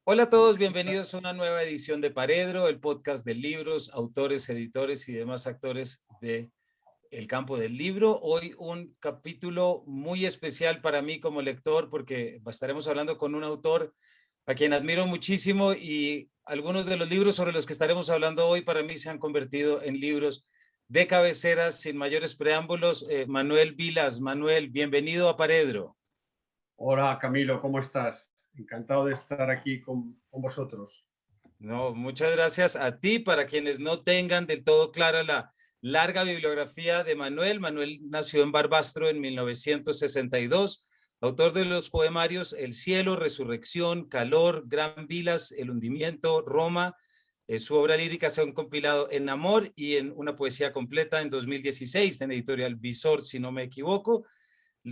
Hola a todos, bienvenidos a una nueva edición de Paredro, el podcast de libros, autores, editores y demás actores de el campo del libro. Hoy un capítulo muy especial para mí como lector porque estaremos hablando con un autor a quien admiro muchísimo y algunos de los libros sobre los que estaremos hablando hoy para mí se han convertido en libros de cabeceras. Sin mayores preámbulos, Manuel Vilas. Manuel, bienvenido a Paredro. Hola Camilo, ¿cómo estás? Encantado de estar aquí con vosotros. No, muchas gracias a ti. Para quienes no tengan del todo clara la larga bibliografía de Manuel, Manuel nació en Barbastro en 1962, autor de los poemarios El cielo, Resurrección, Calor, Gran Vilas, El hundimiento, Roma. Su obra lírica se ha compilado en Amor y en una poesía completa en 2016 en editorial Visor, si no me equivoco.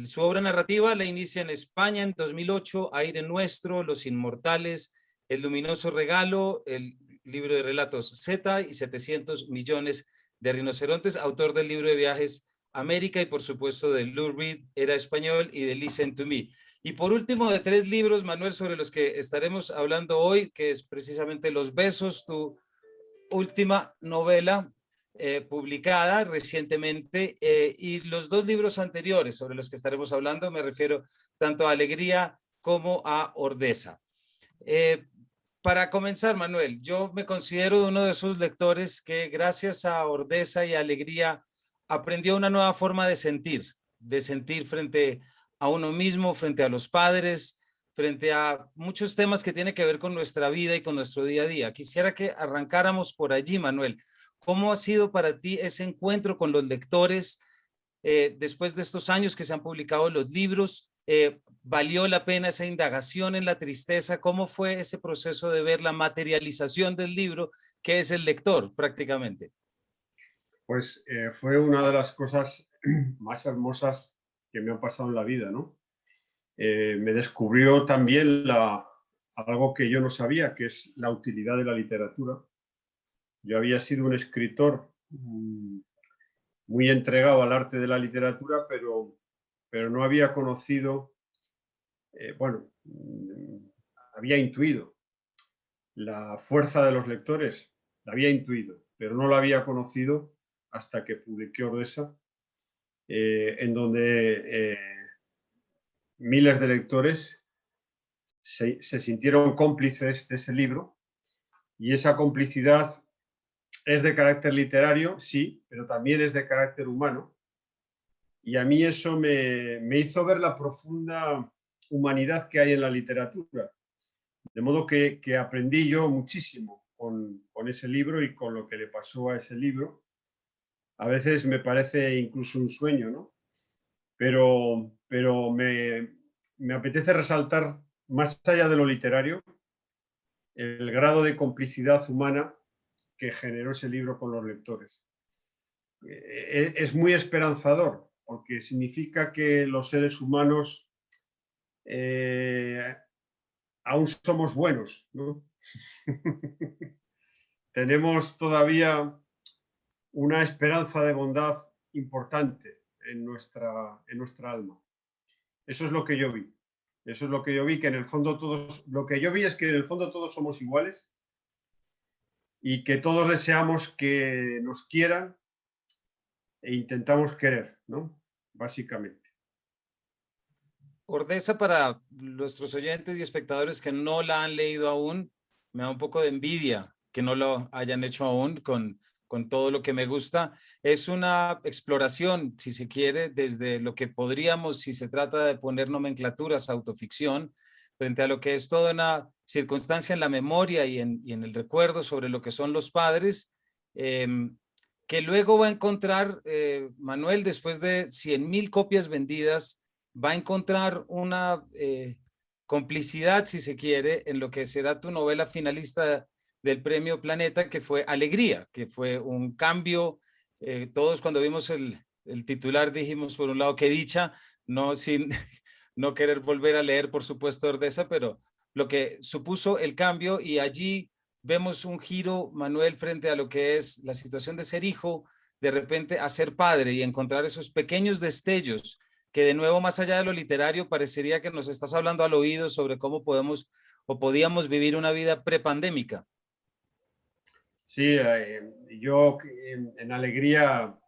Su obra narrativa la inicia en España en 2008, Aire Nuestro, Los Inmortales, El Luminoso Regalo, el libro de relatos Z y 700 millones de rinocerontes, autor del libro de viajes América y por supuesto de Lou Reed, Era Español y de Listen to Me. Y por último de tres libros, Manuel, sobre los que estaremos hablando hoy, que es precisamente Los Besos, tu última novela publicada recientemente, y los dos libros anteriores sobre los que estaremos hablando, me refiero tanto a Alegría como a Ordesa. Para comenzar, Manuel, yo me considero uno de esos lectores que gracias a Ordesa y Alegría aprendió una nueva forma de sentir frente a uno mismo, frente a los padres, frente a muchos temas que tienen que ver con nuestra vida y con nuestro día a día. Quisiera que arrancáramos por allí, Manuel. ¿Cómo ha sido para ti ese encuentro con los lectores después de estos años que se han publicado los libros? ¿Valió la pena esa indagación en la tristeza? ¿Cómo fue ese proceso de ver la materialización del libro, que es el lector prácticamente? Pues fue una de las cosas más hermosas que me han pasado en la vida, ¿no? Me descubrió también algo que yo no sabía, que es la utilidad de la literatura. Yo había sido un escritor muy entregado al arte de la literatura, pero no había conocido, bueno, había intuido la fuerza de los lectores, la había intuido, pero no la había conocido hasta que publiqué Ordesa, en donde miles de lectores se sintieron cómplices de ese libro, y esa complicidad es de carácter literario, sí, pero también es de carácter humano, y a mí eso me hizo ver la profunda humanidad que hay en la literatura. De modo que aprendí yo muchísimo con ese libro y con lo que le pasó a ese libro. A veces me parece incluso un sueño, ¿no? Pero me apetece resaltar, más allá de lo literario, el grado de complicidad humana que generó ese libro con los lectores. Es muy esperanzador, porque significa que los seres humanos aún somos buenos, ¿no? Tenemos todavía una esperanza de bondad importante en nuestra alma. Eso es lo que yo vi. Eso es lo que yo vi, que en el fondo todos, lo que yo vi es que en el fondo todos somos iguales y que todos deseamos que nos quieran e intentamos querer, ¿no? Básicamente. Ordesa, para nuestros oyentes y espectadores que no la han leído aún, me da un poco de envidia que no lo hayan hecho aún con todo lo que me gusta. Es una exploración, si se quiere, desde lo que podríamos, si se trata de poner nomenclaturas, autoficción, frente a lo que es toda una circunstancia en la memoria y en el recuerdo sobre lo que son los padres, eh, que luego va a encontrar, Manuel, después de 100,000 copias vendidas, va a encontrar una complicidad, si se quiere, en lo que será tu novela finalista del Premio Planeta, que fue Alegría, que fue un cambio. Todos cuando vimos el titular dijimos, por un lado, qué dicha, no sin no querer volver a leer, por supuesto, Ordesa, pero lo que supuso el cambio, y allí vemos un giro, Manuel, frente a lo que es la situación de ser hijo, de repente a ser padre y encontrar esos pequeños destellos que, de nuevo, más allá de lo literario, parecería que nos estás hablando al oído sobre cómo podemos o podíamos vivir una vida prepandémica? Sí, yo en Alegría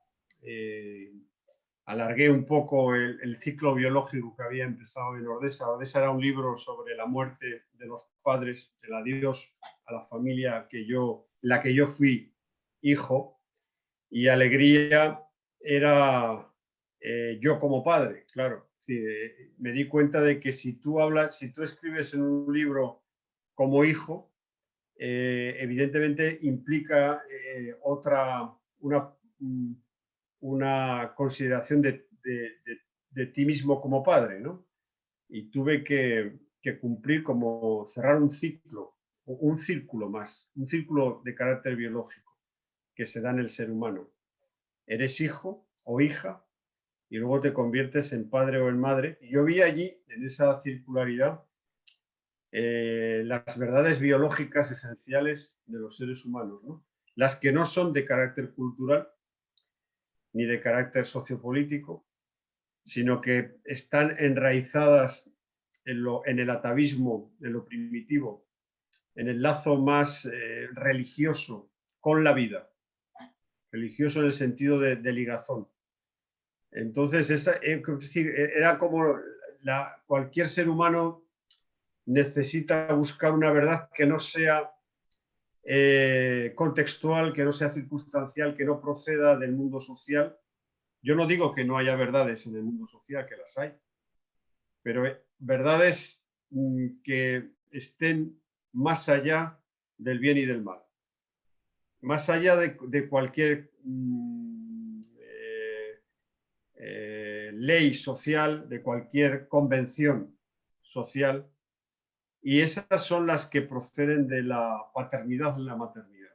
alargué un poco el ciclo biológico que había empezado en Ordesa. Ordesa era un libro sobre la muerte de los padres, el adiós a la familia la que yo fui hijo, y Alegría era yo como padre, claro. Sí, me di cuenta de que si tú escribes en un libro como hijo, evidentemente implica una, una consideración de ti mismo como padre, ¿no? Y tuve que cumplir como cerrar un círculo más, un círculo de carácter biológico que se da en el ser humano. Eres hijo o hija y luego te conviertes en padre o en madre. Y yo vi allí, en esa circularidad, las verdades biológicas esenciales de los seres humanos, ¿no? Las que no son de carácter cultural ni de carácter sociopolítico, sino que están enraizadas en el atavismo, en lo primitivo, en el lazo más religioso con la vida, religioso en el sentido de ligazón. Entonces, era como cualquier ser humano necesita buscar una verdad que no sea contextual, que no sea circunstancial, que no proceda del mundo social. Yo no digo que no haya verdades en el mundo social, que las hay, pero verdades que estén más allá del bien y del mal, más allá de cualquier ley social, de cualquier convención social, y esas son las que proceden de la paternidad y la maternidad.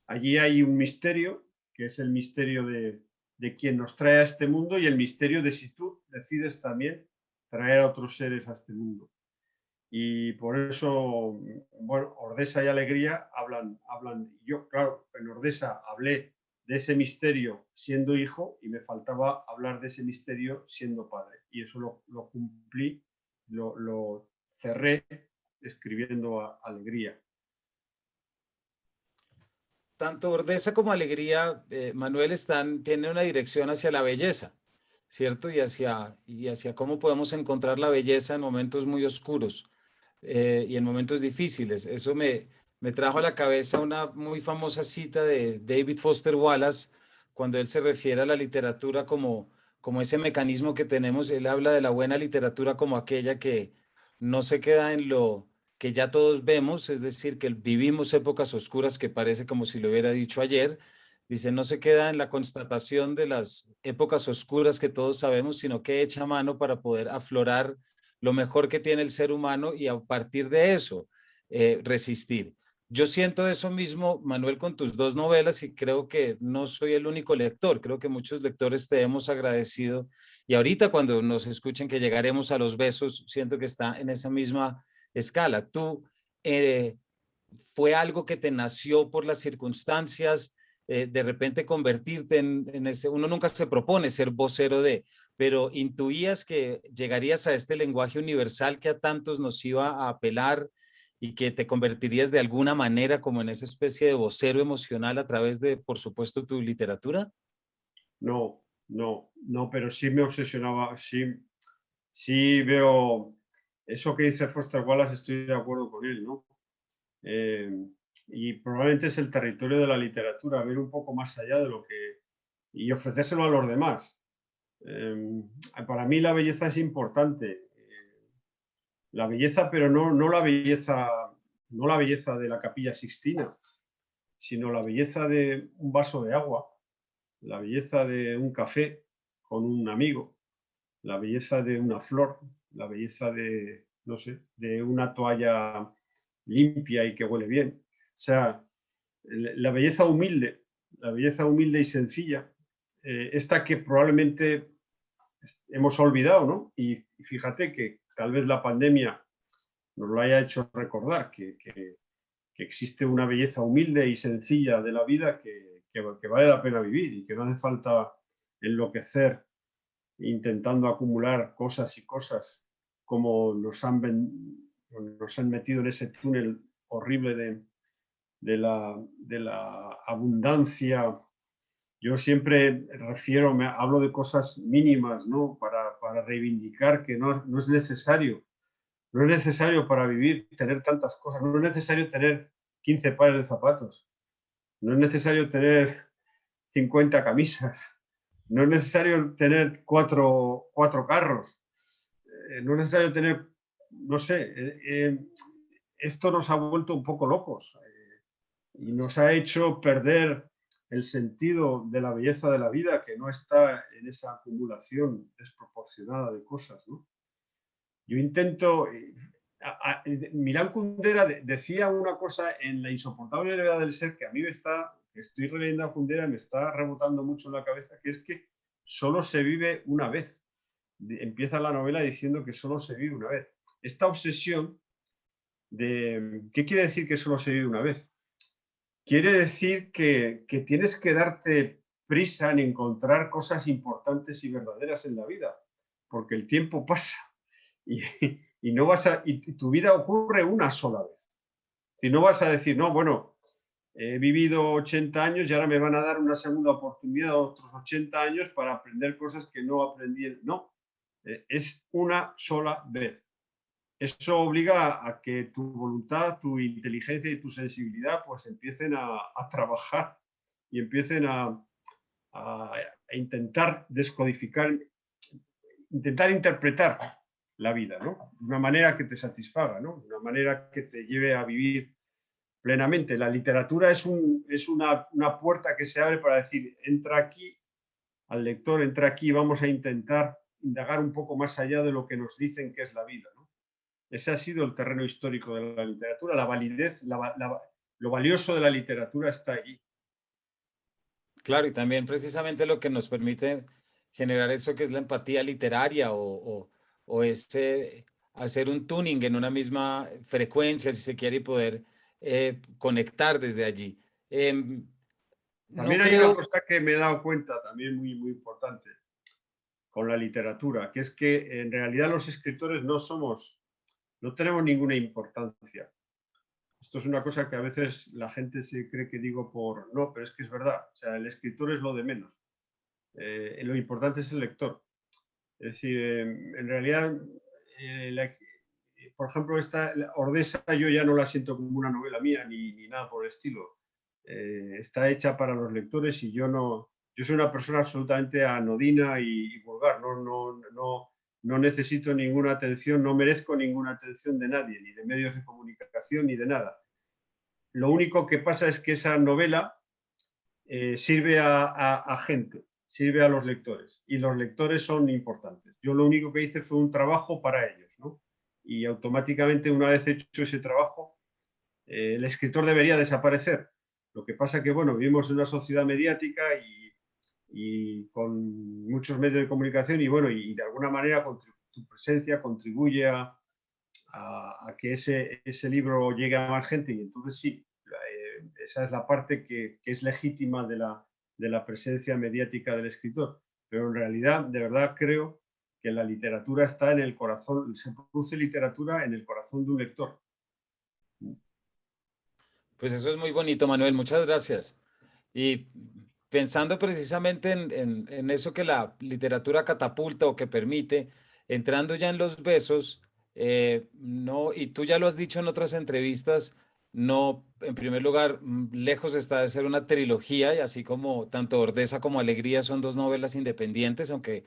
Allí hay un misterio, que es el misterio de quien nos trae a este mundo y el misterio de si tú decides también traer a otros seres a este mundo. Y por eso, bueno, Ordesa y Alegría hablan. Yo, claro, en Ordesa hablé de ese misterio siendo hijo y me faltaba hablar de ese misterio siendo padre. Y eso lo cumplí, lo cerré escribiendo Alegría. Tanto Ordesa como Alegría, Manuel, tienen una dirección hacia la belleza, ¿cierto? Y hacia cómo podemos encontrar la belleza en momentos muy oscuros y en momentos difíciles. Eso me trajo a la cabeza una muy famosa cita de David Foster Wallace, cuando él se refiere a la literatura como ese mecanismo que tenemos. Él habla de la buena literatura como aquella que no se queda en lo que ya todos vemos, es decir, que vivimos épocas oscuras que parece como si lo hubiera dicho ayer. Dice, no se queda en la constatación de las épocas oscuras que todos sabemos, sino que echa mano para poder aflorar lo mejor que tiene el ser humano y a partir de eso resistir. Yo siento eso mismo, Manuel, con tus dos novelas y creo que no soy el único lector, creo que muchos lectores te hemos agradecido y ahorita cuando nos escuchen que llegaremos a los besos, siento que está en esa misma escala. Tú, eh, ¿fue algo que te nació por las circunstancias? De repente convertirte en ese, uno nunca se propone ser vocero de, pero intuías que llegarías a este lenguaje universal que a tantos nos iba a apelar y que te convertirías de alguna manera como en esa especie de vocero emocional a través de, por supuesto, tu literatura. No, pero sí me obsesionaba, sí veo eso que dice Foster Wallace, estoy de acuerdo con él, ¿no? Eh, y probablemente es el territorio de la literatura, ver un poco más allá de lo que y ofrecérselo a los demás. Para mí la belleza es importante. La belleza, pero no la belleza de la Capilla Sixtina, sino la belleza de un vaso de agua, la belleza de un café con un amigo, la belleza de una flor, la belleza de, no sé, de una toalla limpia y que huele bien. O sea, la belleza humilde y sencilla, esta que probablemente hemos olvidado, ¿no? Y fíjate que tal vez la pandemia nos lo haya hecho recordar, que existe una belleza humilde y sencilla de la vida que vale la pena vivir y que no hace falta enloquecer intentando acumular cosas y cosas como nos han nos han metido en ese túnel horrible de la abundancia. Yo siempre hablo de cosas mínimas, ¿no? Para reivindicar que no es necesario. No es necesario para vivir tener tantas cosas. No es necesario tener 15 pares de zapatos. No es necesario tener 50 camisas. No es necesario tener cuatro carros. No es necesario tener, no sé, esto nos ha vuelto un poco locos y nos ha hecho perder el sentido de la belleza de la vida, que no está en esa acumulación desproporcionada de cosas, ¿no? Yo intento... Milán Kundera decía una cosa en La insoportable levedad del ser que a mí que estoy releyendo a Kundera, me está rebotando mucho en la cabeza, que es que solo se vive una vez. Empieza la novela diciendo que solo se vive una vez. Esta obsesión de... ¿Qué quiere decir que solo se vive una vez? Quiere decir que tienes que darte prisa en encontrar cosas importantes y verdaderas en la vida, porque el tiempo pasa y no vas y tu vida ocurre una sola vez. Si no vas a decir, no, bueno, he vivido 80 años y ahora me van a dar una segunda oportunidad, otros 80 años para aprender cosas que no aprendí. No, es una sola vez. Eso obliga a que tu voluntad, tu inteligencia y tu sensibilidad pues empiecen a trabajar y empiecen a intentar descodificar, intentar interpretar la vida, ¿no? De una manera que te satisfaga, ¿no? De una manera que te lleve a vivir plenamente. La literatura es una puerta que se abre para decir, entra aquí, al lector, entra aquí, vamos a intentar indagar un poco más allá de lo que nos dicen que es la vida, ¿no? Ese ha sido el terreno histórico de la literatura, la validez, lo valioso de la literatura está allí. Claro, y también precisamente lo que nos permite generar eso que es la empatía literaria o ese hacer un tuning en una misma frecuencia, si se quiere, y poder conectar desde allí. No También hay una creo, cosa que me he dado cuenta, también muy, muy importante, con la literatura, que es que en realidad los escritores no tenemos ninguna importancia. Esto es una cosa que a veces la gente se cree que digo no, pero es que es verdad. O sea, el escritor es lo de menos. Lo importante es el lector. Es decir, en realidad, por ejemplo, esta Ordesa yo ya no la siento como una novela mía ni nada por el estilo. Está hecha para los lectores y yo soy una persona absolutamente anodina y vulgar. No necesito ninguna atención, no merezco ninguna atención de nadie, ni de medios de comunicación, ni de nada. Lo único que pasa es que esa novela sirve a gente, sirve a los lectores, y los lectores son importantes. Yo lo único que hice fue un trabajo para ellos, ¿no? Y automáticamente, una vez hecho ese trabajo, el escritor debería desaparecer. Lo que pasa que, bueno, vivimos en una sociedad mediática y con muchos medios de comunicación y, bueno, y de alguna manera tu presencia contribuye a que ese libro llegue a más gente y entonces sí, esa es la parte que es legítima de la presencia mediática del escritor. Pero en realidad, de verdad creo que la literatura está en el corazón, se produce literatura en el corazón de un lector. pues eso es muy bonito, Manuel, muchas gracias. Y pensando precisamente en eso que la literatura catapulta o que permite, entrando ya en los besos, no, y tú ya lo has dicho en otras entrevistas, no, en primer lugar, lejos está de ser una trilogía, y así como tanto Ordesa como Alegría son dos novelas independientes, aunque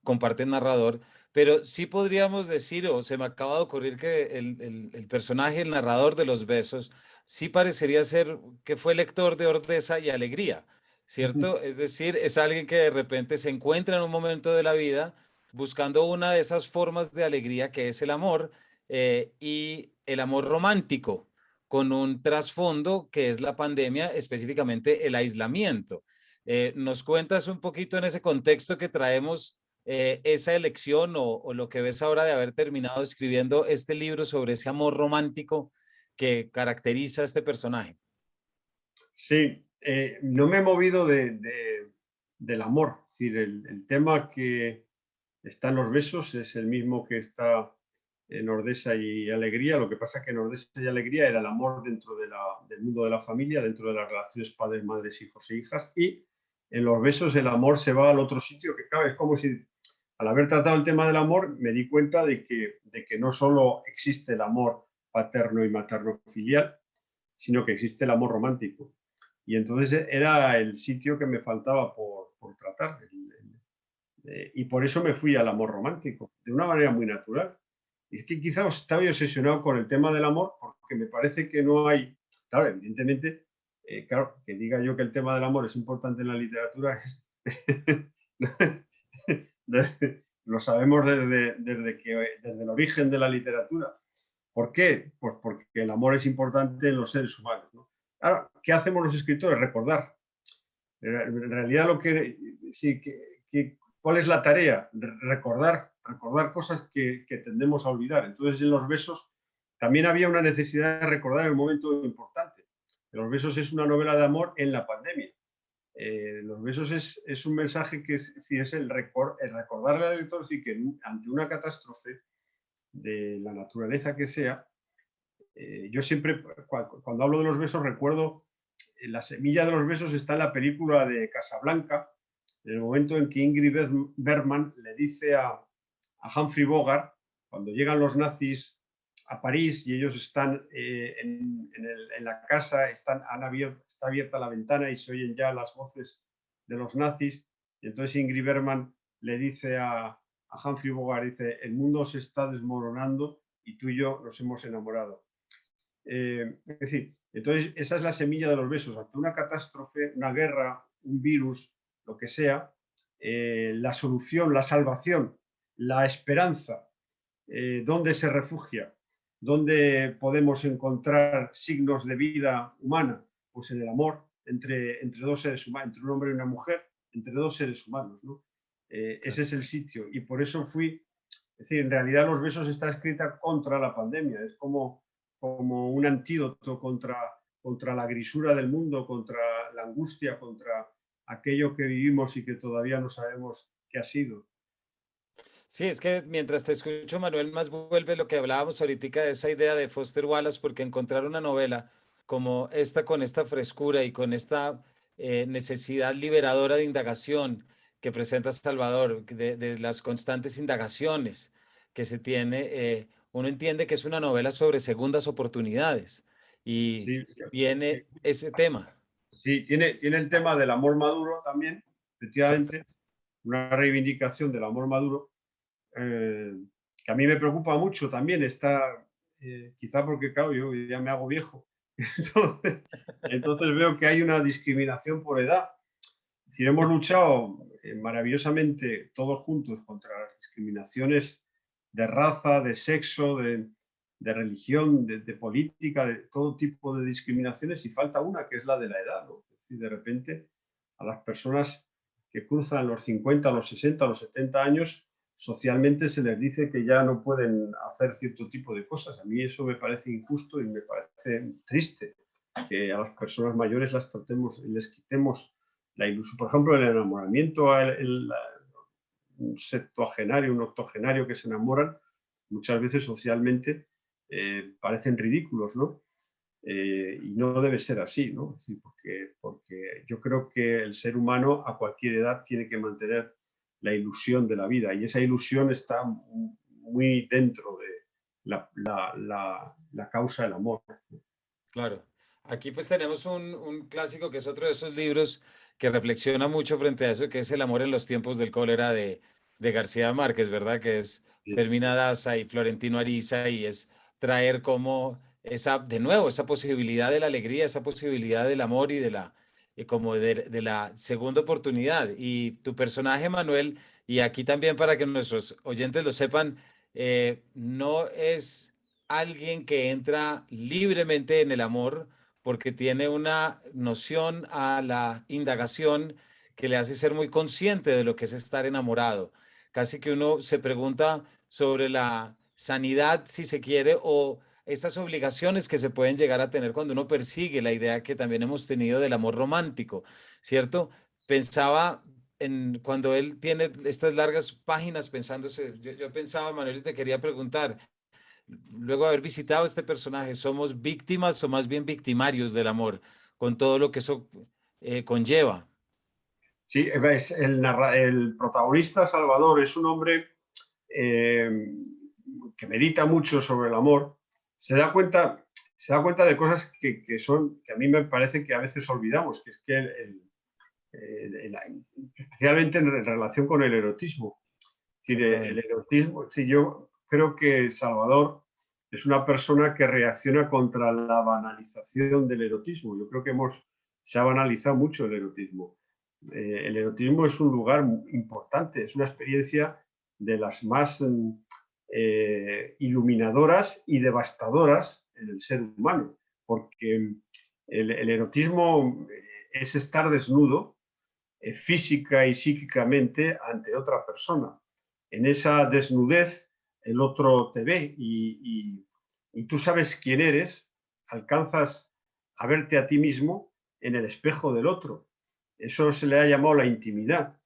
comparten narrador, pero sí podríamos decir, o se me acaba de ocurrir que el personaje, el narrador de los besos, sí parecería ser que fue lector de Ordesa y Alegría, ¿cierto? Es decir, es alguien que de repente se encuentra en un momento de la vida buscando una de esas formas de alegría que es el amor y el amor romántico, con un trasfondo que es la pandemia, específicamente el aislamiento. ¿Nos cuentas un poquito en ese contexto que traemos esa elección o lo que ves ahora de haber terminado escribiendo este libro sobre ese amor romántico que caracteriza a este personaje? Sí, no me he movido del amor. Es decir, el tema que está en los besos es el mismo que está Nordesa y Alegría. Lo que pasa es que Nordesa y Alegría era el amor dentro del mundo de la familia, dentro de las relaciones padres, madres, hijos e hijas, y en Los Besos el amor se va al otro sitio, que claro, es como si al haber tratado el tema del amor me di cuenta de que no solo existe el amor paterno y materno filial, sino que existe el amor romántico. Y entonces era el sitio que me faltaba por tratar. Y por eso me fui al amor romántico, de una manera muy natural. Y es que quizá estaba obsesionado con el tema del amor, porque me parece que no hay, claro, evidentemente, claro, que diga yo que el tema del amor es importante en la literatura, lo sabemos desde el origen de la literatura. ¿Por qué? Pues porque el amor es importante en los seres humanos, ¿no? Ahora, ¿qué hacemos los escritores? Recordar. En realidad, sí, ¿cuál es la tarea? Recordar cosas que tendemos a olvidar. Entonces, en Los Besos también había una necesidad de recordar el momento importante. Los Besos es una novela de amor en la pandemia. Los Besos es un mensaje que es el recordarle al lector sí, que ante una catástrofe de la naturaleza que sea, yo siempre, cuando hablo de Los Besos, recuerdo la semilla de Los Besos está en la película de Casablanca, en el momento en que Ingrid Bergman le dice a Humphrey Bogart, cuando llegan los nazis a París y ellos están en la casa, está abierta la ventana y se oyen ya las voces de los nazis, y entonces Ingrid Bergman le dice a Humphrey Bogart, dice, el mundo se está desmoronando y tú y yo nos hemos enamorado. Es decir, entonces esa es la semilla de Los Besos. Ante una catástrofe, una guerra, un virus, lo que sea, la solución, la salvación, la esperanza, ¿dónde se refugia? ¿Dónde podemos encontrar signos de vida humana? Pues en el amor entre dos seres humanos, entre un hombre y una mujer, entre dos seres humanos, ¿no? Ese es el sitio. Y por eso es decir, en realidad Los Besos está escrita contra la pandemia. Es como un antídoto contra la grisura del mundo, contra la angustia, contra aquello que vivimos y que todavía no sabemos qué ha sido. Sí, es que mientras te escucho, Manuel, más vuelve lo que hablábamos ahorita de esa idea de Foster Wallace, porque encontrar una novela como esta, con esta frescura y con esta necesidad liberadora de indagación que presenta Salvador, de las constantes indagaciones que se tiene, uno entiende que es una novela sobre segundas oportunidades y Sí, viene ese tema. sí, tiene el tema del amor maduro también, Exacto. efectivamente, una reivindicación del amor maduro, que a mí me preocupa mucho también, quizá porque, claro, yo ya me hago viejo, entonces veo que hay una discriminación por edad. Es decir, hemos luchado maravillosamente todos juntos contra las discriminaciones de raza, de sexo, de religión, de política, de todo tipo de discriminaciones y falta una que es la de la edad, ¿no? Y de repente a las personas que cruzan los 50, los 60, los 70 años, socialmente se les dice que ya no pueden hacer cierto tipo de cosas. A mí eso me parece injusto y me parece triste que a las personas mayores las tratemos, les quitemos la ilusión. Por ejemplo, el enamoramiento, un septuagenario, un octogenario que se enamoran, muchas veces socialmente parecen ridículos, ¿no? Y no debe ser así, ¿no? Sí, porque yo creo que el ser humano a cualquier edad tiene que mantener la ilusión de la vida y esa ilusión está muy dentro de la causa del amor. Claro. Aquí pues tenemos un clásico que es otro de esos libros que reflexiona mucho frente a eso, que es El amor en los tiempos del cólera de García Márquez, ¿verdad? Que es Sí, Fermina Daza y Florentino Ariza y es traer como esa, de nuevo, esa posibilidad de la alegría, esa posibilidad del amor y como de la segunda oportunidad. Y tu personaje, Manuel, y aquí también para que nuestros oyentes lo sepan, no es alguien que entra libremente en el amor porque tiene una noción a la indagación que le hace ser muy consciente de lo que es estar enamorado. Casi que uno se pregunta sobre la sanidad, si se quiere, o estas obligaciones que se pueden llegar a tener cuando uno persigue la idea que también hemos tenido del amor romántico, ¿cierto? Pensaba en cuando él tiene estas largas páginas pensándose, yo pensaba, Manuel, y te quería preguntar, luego de haber visitado este personaje, ¿somos víctimas o más bien victimarios del amor, con todo lo que eso conlleva? Sí, ves, el protagonista Salvador es un hombre eh, que medita mucho sobre el amor, se da cuenta, se da cuenta de cosas que a mí me parece que a veces olvidamos, que es que especialmente en relación con el erotismo. Es decir, el Exactamente. erotismo, si yo creo que Salvador es una persona que reacciona contra la banalización del erotismo. Yo creo que se ha banalizado mucho el erotismo. El erotismo es un lugar importante, es una experiencia de las más iluminadoras y devastadoras en el ser humano, porque el erotismo es estar desnudo física y psíquicamente ante otra persona. En esa desnudez el otro te ve y tú sabes quién eres, alcanzas a verte a ti mismo en el espejo del otro. Eso se le ha llamado la intimidad.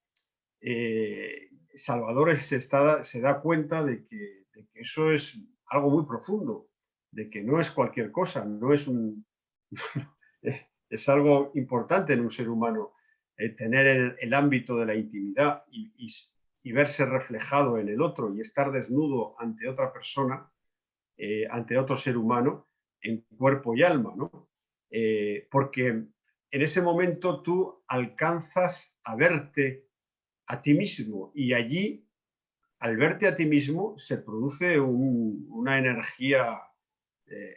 Salvador se da cuenta de que eso es algo muy profundo, de que no es cualquier cosa, no es un, es algo importante en un ser humano, tener el ámbito de la intimidad y verse reflejado en el otro y estar desnudo ante otra persona, ante otro ser humano, en cuerpo y alma, ¿no? Porque en ese momento tú alcanzas a verte a ti mismo y allí, al verte a ti mismo, se produce una energía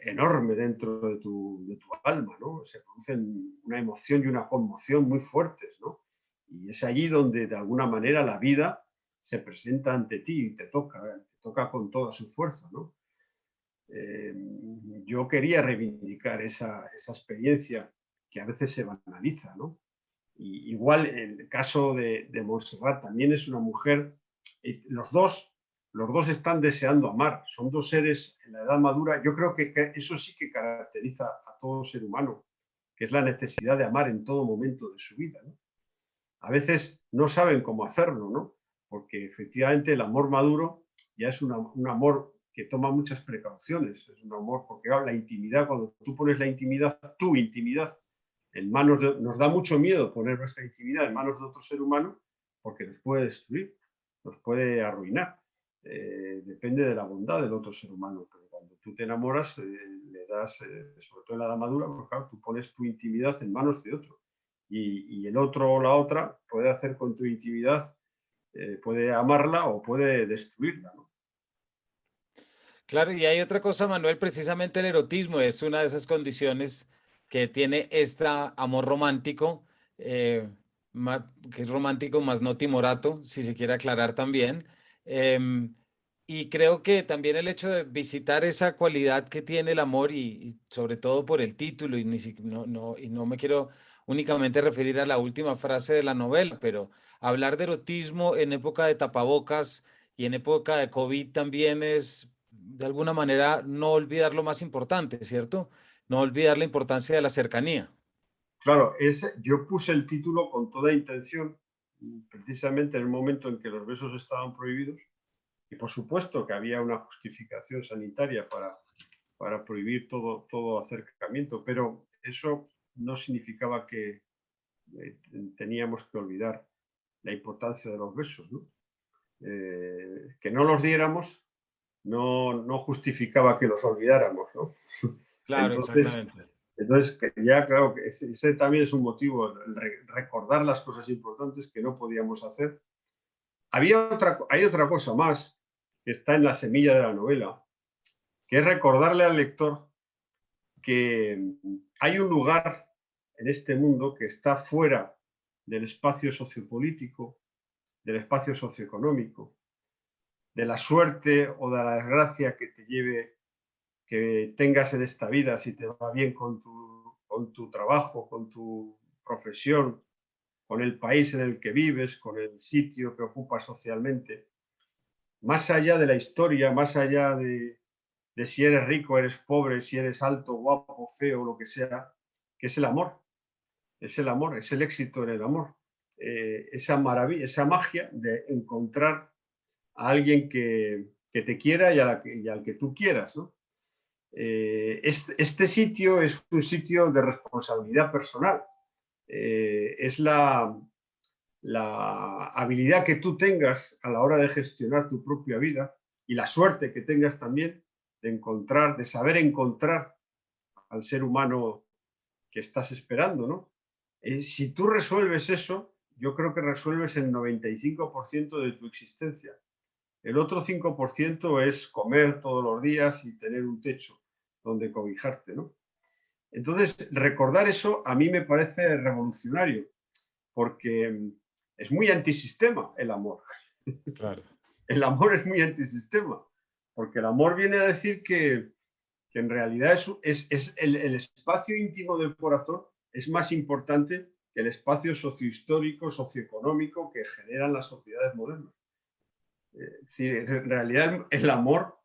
enorme dentro de tu alma, ¿no? Se producen una emoción y una conmoción muy fuertes, ¿no? Y es allí donde de alguna manera la vida se presenta ante ti y te toca con toda su fuerza, ¿no? Eh, yo quería reivindicar esa experiencia que a veces se banaliza, ¿no? Y igual el caso de Montserrat también es una mujer, los dos están deseando amar, son dos seres en la edad madura. Yo creo que eso sí que caracteriza a todo ser humano, que es la necesidad de amar en todo momento de su vida, ¿no? A veces no saben cómo hacerlo, ¿no? Porque efectivamente el amor maduro ya es un amor que toma muchas precauciones, es un amor porque claro, la intimidad, cuando tú pones la intimidad, tu intimidad, en manos nos da mucho miedo poner nuestra intimidad en manos de otro ser humano porque nos puede destruir, nos puede arruinar. Depende de la bondad del otro ser humano, pero cuando tú te enamoras, le das, sobre todo en la edad madura, pues claro, tú pones tu intimidad en manos de otro y el otro o la otra puede hacer con tu intimidad, puede amarla o puede destruirla, ¿no? Claro, y hay otra cosa, Manuel, precisamente el erotismo es una de esas condiciones que tiene este amor romántico, que es romántico más no timorato, si se quiere aclarar también. Em, y creo que también el hecho de visitar esa cualidad que tiene el amor y sobre todo por el título, y, y no me quiero únicamente referir a la última frase de la novela, pero hablar de erotismo en época de tapabocas y en época de COVID también es de alguna manera no olvidar lo más importante, ¿cierto? No olvidar la importancia de la cercanía. Claro, yo puse el título con toda intención, precisamente en el momento en que los besos estaban prohibidos, y por supuesto que había una justificación sanitaria para prohibir todo acercamiento, pero eso no significaba que teníamos que olvidar la importancia de los besos, ¿no? Que no los diéramos no justificaba que los olvidáramos, ¿no? Claro, Entonces, exactamente. entonces que ya claro que ese también es un motivo, recordar las cosas importantes que no podíamos hacer. Hay otra cosa más que está en la semilla de la novela, que es recordarle al lector que hay un lugar en este mundo que está fuera del espacio sociopolítico, del espacio socioeconómico, de la suerte o de la desgracia que te lleve, que tengas en esta vida, si te va bien con tu trabajo, con tu profesión, con el país en el que vives, con el sitio que ocupas socialmente. Más allá de la historia, más allá de si eres rico, eres pobre, si eres alto, guapo, feo, lo que sea, que es el amor. Es el amor, es el éxito en el amor. Esa maravilla, esa magia de encontrar a alguien que te quiera y al que tú quieras, ¿no? Este sitio es un sitio de responsabilidad personal. Es la habilidad que tú tengas a la hora de gestionar tu propia vida y la suerte que tengas también de encontrar, de saber encontrar al ser humano que estás esperando, ¿no? Si tú resuelves eso, yo creo que resuelves el 95% de tu existencia. El otro 5% es comer todos los días y tener un techo donde cobijarte, ¿no? Entonces, recordar eso a mí me parece revolucionario, porque es muy antisistema el amor. Claro. El amor es muy antisistema, porque el amor viene a decir que en realidad es el espacio íntimo del corazón es más importante que el espacio sociohistórico, socioeconómico que generan las sociedades modernas. En realidad el amor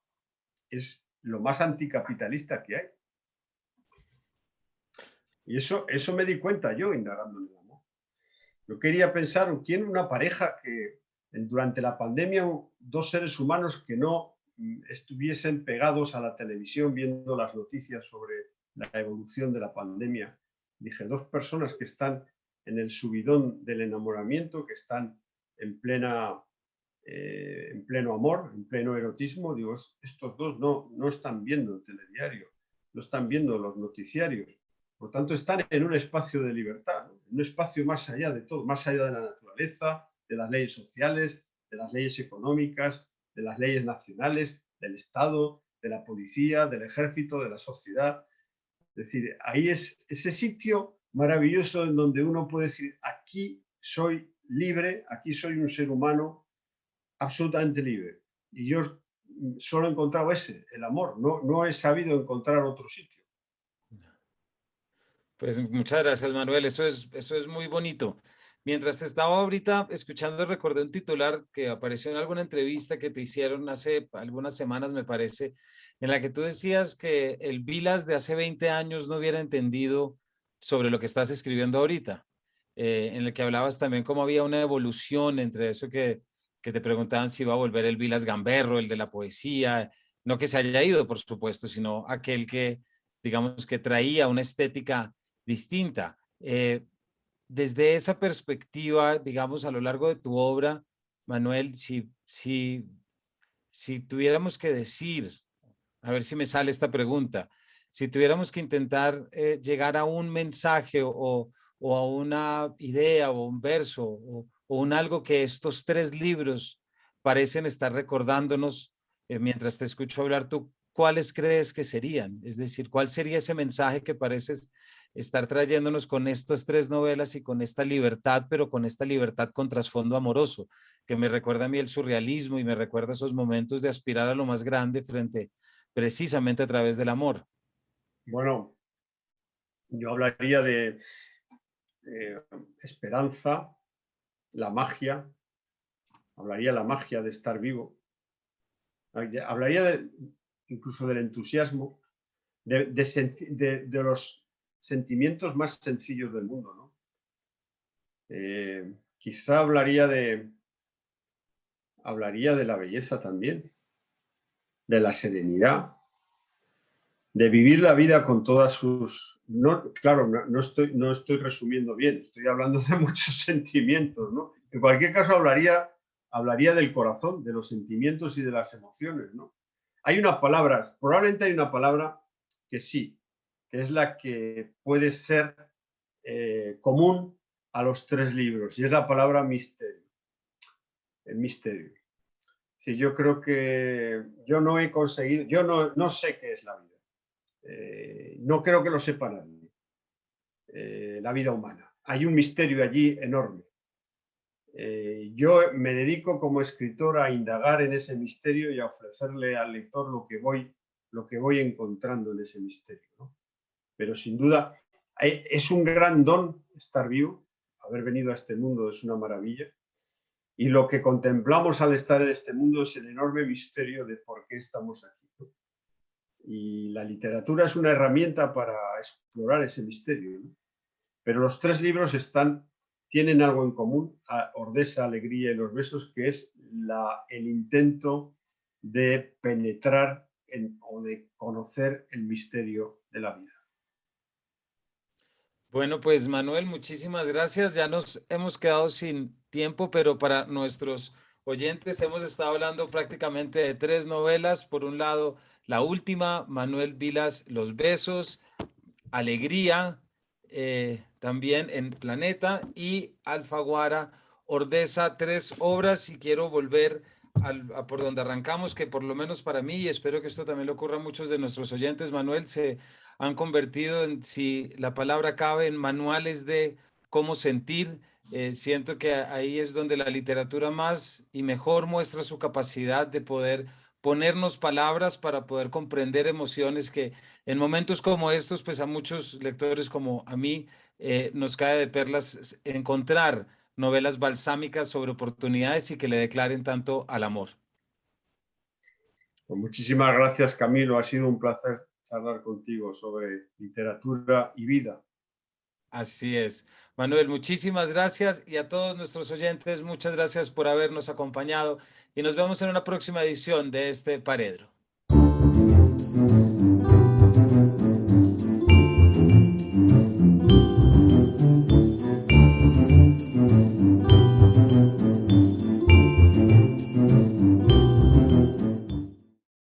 es lo más anticapitalista que hay. Y eso me di cuenta yo indagando en el amor. Yo quería pensar, ¿quién una pareja que durante la pandemia, dos seres humanos que no estuviesen pegados a la televisión viendo las noticias sobre la evolución de la pandemia? Dije, dos personas que están en el subidón del enamoramiento, que están en pleno amor, en pleno erotismo. Digo, estos dos no están viendo el telediario, no están viendo los noticiarios. Por tanto, están en un espacio de libertad, ¿no? Un espacio más allá de todo, más allá de la naturaleza, de las leyes sociales, de las leyes económicas, de las leyes nacionales, del Estado, de la policía, del ejército, de la sociedad. Es decir, ahí es ese sitio maravilloso en donde uno puede decir, aquí soy libre, aquí soy un ser humano absolutamente libre. Y yo solo he encontrado ese, el amor, no he sabido encontrar otro sitio. Pues muchas gracias, Manuel. Eso es muy bonito. Mientras te estaba ahorita escuchando, recordé un titular que apareció en alguna entrevista que te hicieron hace algunas semanas, me parece, en la que tú decías que el Vilas de hace 20 años no hubiera entendido sobre lo que estás escribiendo ahorita, en el que hablabas también cómo había una evolución entre eso que te preguntaban si iba a volver el Vilas gamberro, el de la poesía, no que se haya ido, por supuesto, sino aquel que, digamos, que traía una estética distinta. Desde esa perspectiva, digamos, a lo largo de tu obra, Manuel, si tuviéramos que decir, a ver si me sale esta pregunta, si tuviéramos que intentar llegar a un mensaje o a una idea o un verso o un algo que estos tres libros parecen estar recordándonos mientras te escucho hablar, tú, ¿cuáles crees que serían? Es decir, ¿cuál sería ese mensaje que pareces estar trayéndonos con estas tres novelas y con esta libertad, pero con esta libertad con trasfondo amoroso, que me recuerda a mí el surrealismo y me recuerda esos momentos de aspirar a lo más grande frente precisamente a través del amor? Bueno, yo hablaría de esperanza, la magia, hablaría de la magia de estar vivo, hablaría incluso del entusiasmo, de los sentimientos más sencillos del mundo, ¿no? Quizá hablaría de la belleza también, de la serenidad, de vivir la vida con todas sus... No, claro, no estoy resumiendo bien, estoy hablando de muchos sentimientos, ¿no? En cualquier caso hablaría del corazón, de los sentimientos y de las emociones, ¿no? Hay una palabra, probablemente hay una palabra que sí, que es la que puede ser común a los tres libros, y es la palabra misterio. El misterio. Sí, yo creo que yo no he conseguido, yo no sé qué es la vida. No creo que lo sepa nadie, la vida humana. Hay un misterio allí enorme. Yo me dedico como escritor a indagar en ese misterio y a ofrecerle al lector lo que voy encontrando en ese misterio, ¿no? Pero sin duda es un gran don estar vivo, haber venido a este mundo es una maravilla. Y lo que contemplamos al estar en este mundo es el enorme misterio de por qué estamos aquí, ¿no? Y la literatura es una herramienta para explorar ese misterio, ¿no? Pero los tres libros tienen algo en común, Ordesa, Alegría y los besos, que es el intento de penetrar o de conocer el misterio de la vida. Bueno, pues Manuel, muchísimas gracias. Ya nos hemos quedado sin tiempo, pero para nuestros oyentes hemos estado hablando prácticamente de tres novelas. Por un lado, la última, Manuel Vilas, Los Besos, Alegría, también en Planeta, y Alfaguara, Ordeza, tres obras. Y quiero volver a por donde arrancamos, que por lo menos para mí, y espero que esto también le ocurra a muchos de nuestros oyentes, Manuel, se han convertido en, si la palabra cabe, en manuales de cómo sentir. Siento que ahí es donde la literatura más y mejor muestra su capacidad de poder ponernos palabras para poder comprender emociones que en momentos como estos, pues a muchos lectores como a mí, nos cae de perlas encontrar novelas balsámicas sobre oportunidades y que le declaren tanto al amor. Pues muchísimas gracias, Camilo. Ha sido un placer charlar contigo sobre literatura y vida. Así es. Manuel, muchísimas gracias y a todos nuestros oyentes, muchas gracias por habernos acompañado y nos vemos en una próxima edición de este Paredro.